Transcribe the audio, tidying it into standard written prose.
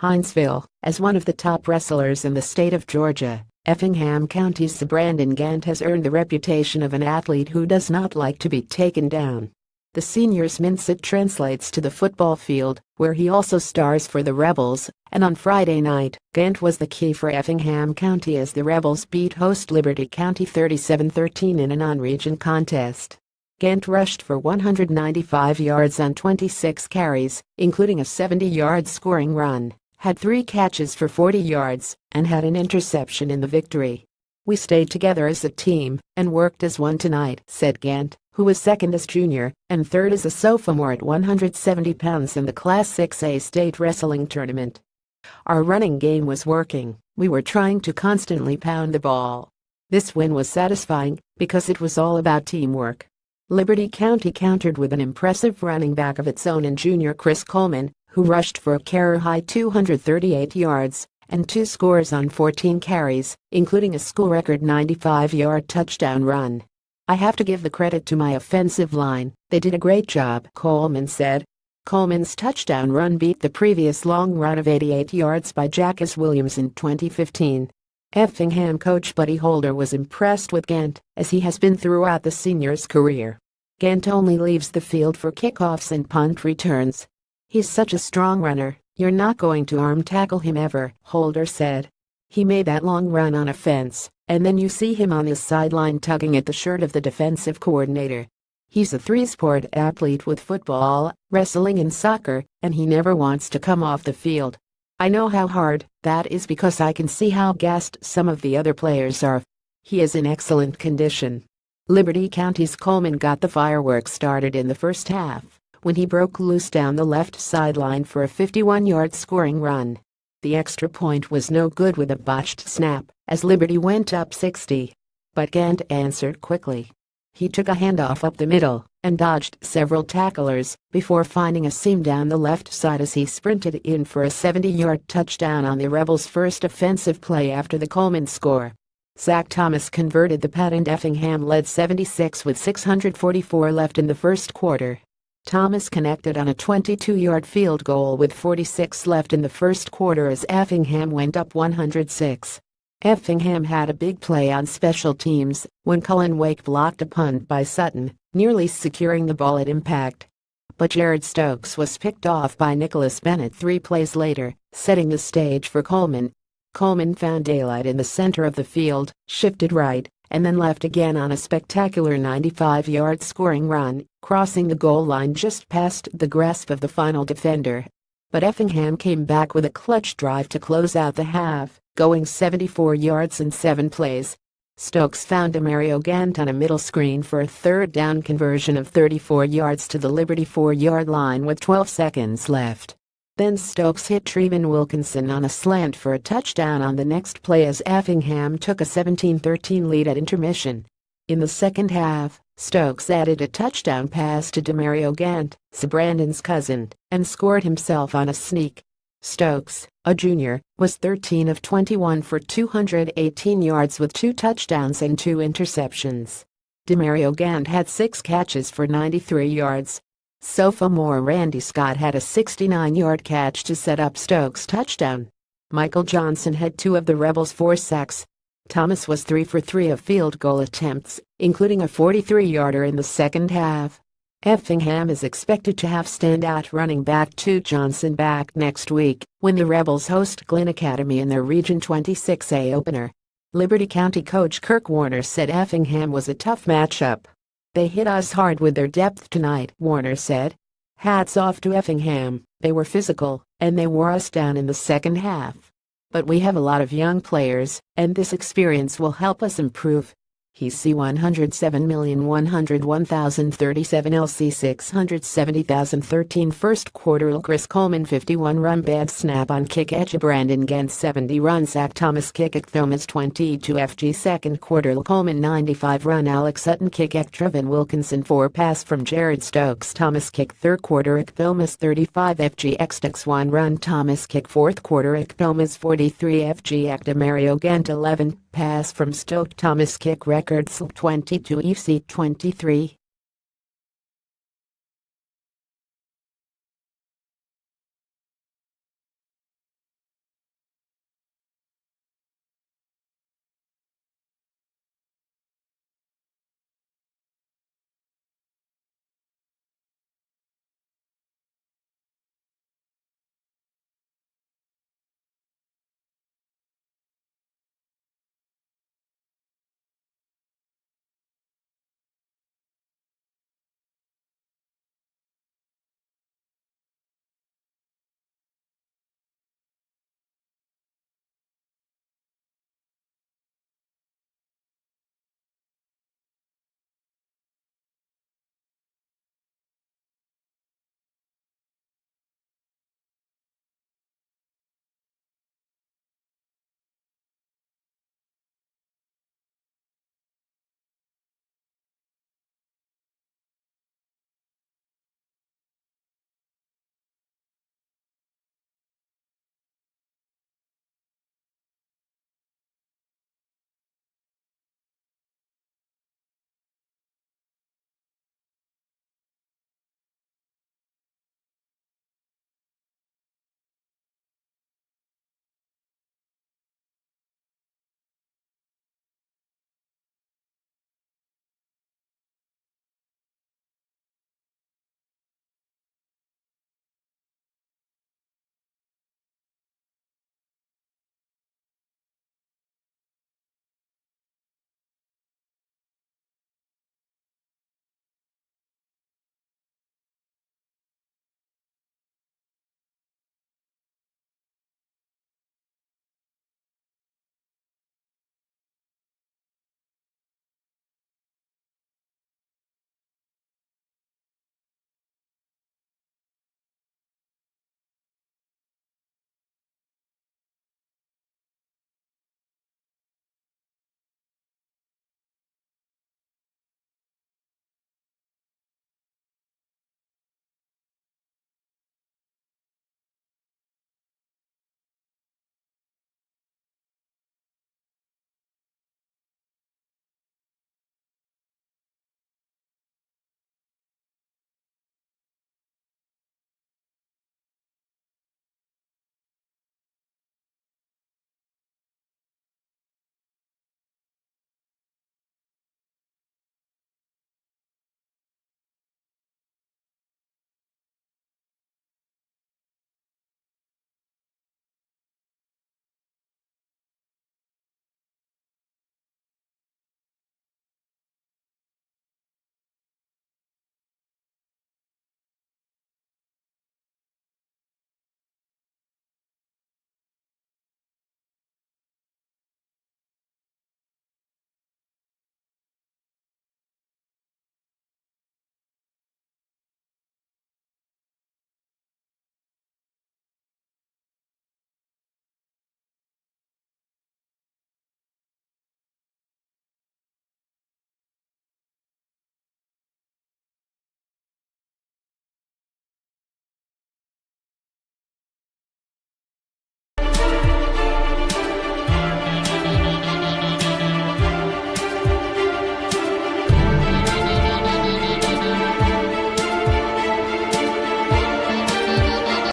HINESVILLE, as one of the top wrestlers in the state of Georgia, Effingham County's Zebrandon Gant has earned the reputation of an athlete who does not like to be taken down. The senior's mindset translates to the football field, where he also stars for the Rebels, and on Friday night, Gant was the key for Effingham County as the Rebels beat host Liberty County 37-13 in a non-region contest. Gant rushed for 195 yards on 26 carries, including a 70-yard scoring run, had 3 catches for 40 yards, and had an interception in the victory. "We stayed together as a team and worked as one tonight," said Gant, who was second as junior and third as a sophomore at 170 pounds in the Class 6A state wrestling tournament. "Our running game was working. We were trying to constantly pound the ball. This win was satisfying because it was all about teamwork." Liberty County countered with an impressive running back of its own in junior Chris Coleman, who rushed for a career-high 238 yards and 2 scores on 14 carries, including a school-record 95-yard touchdown run. "I have to give the credit to my offensive line. They did a great job," Coleman said. Coleman's touchdown run beat the previous long run of 88 yards by Jacques Williams in 2015. Effingham coach Buddy Holder was impressed with Gant, as he has been throughout the senior's career. "Gant only leaves the field for kickoffs and punt returns. He's such a strong runner, you're not going to arm tackle him ever," Holder said. "He made that long run on a fence, and then you see him on the sideline tugging at the shirt of the defensive coordinator. He's a 3-sport athlete with football, wrestling and soccer, and he never wants to come off the field. I know how hard that is because I can see how gassed some of the other players are. He is in excellent condition." Liberty County's Coleman got the fireworks started in the first half, when he broke loose down the left sideline for a 51-yard scoring run. The extra point was no good with a botched snap, as Liberty went up 60. But Gant answered quickly. He took a handoff up the middle and dodged several tacklers before finding a seam down the left side as he sprinted in for a 70-yard touchdown on the Rebels' first offensive play after the Coleman score. Zach Thomas converted the punt and Effingham led 76 with 644 left in the first quarter. Thomas connected on a 22-yard field goal with 46 left in the first quarter as Effingham went up 106. Effingham had a big play on special teams when Cullen Wake blocked a punt by Sutton, nearly securing the ball at impact. But Jared Stokes was picked off by Nicholas Bennett 3 plays later, setting the stage for Coleman. Coleman found daylight in the center of the field, shifted right, and then left again on a spectacular 95-yard scoring run, crossing the goal line just past the grasp of the final defender. But Effingham came back with a clutch drive to close out the half, going 74 yards in 7 plays. Stokes found Demario Gant on a middle screen for a third down conversion of 34 yards to the Liberty 4-yard line with 12 seconds left. Then Stokes hit Trevin Wilkinson on a slant for a touchdown on the next play as Effingham took a 17-13 lead at intermission. In the second half, Stokes added a touchdown pass to Demario Gant, Zebrandon's cousin, and scored himself on a sneak. Stokes, a junior, was 13 of 21 for 218 yards with 2 touchdowns and 2 interceptions. Demario Gant had 6 catches for 93 yards. Sophomore Randy Scott had a 69-yard catch to set up Stokes' touchdown. Michael Johnson had 2 of the Rebels' 4 sacks. Thomas was 3 for 3 of field goal attempts, including a 43-yarder in the second half. Effingham is expected to have standout running back 2 Johnson back next week when the Rebels host Glen Academy in their Region 26A opener. Liberty County coach Kirk Warner said Effingham was a tough matchup. "They hit us hard with their depth tonight," Warner said. "Hats off to Effingham, they were physical, and they wore us down in the second half. But we have a lot of young players, and this experience will help us improve." He's C107,101,037 LC 670,013 first quarter. Chris Coleman 51 run bad snap on kick at Zebrandon Gant 70 run Zach Thomas kick at Thomas 22 FG second quarter. Coleman 95 run Alex Sutton kick at Trevin Wilkinson 4 pass from Jared Stokes Thomas kick third quarter at Thomas 35 FG X 1 run Thomas kick fourth quarter at Thomas 43 FG at Demario Gant 11 pass from Stokes Thomas kick records 22 FC 23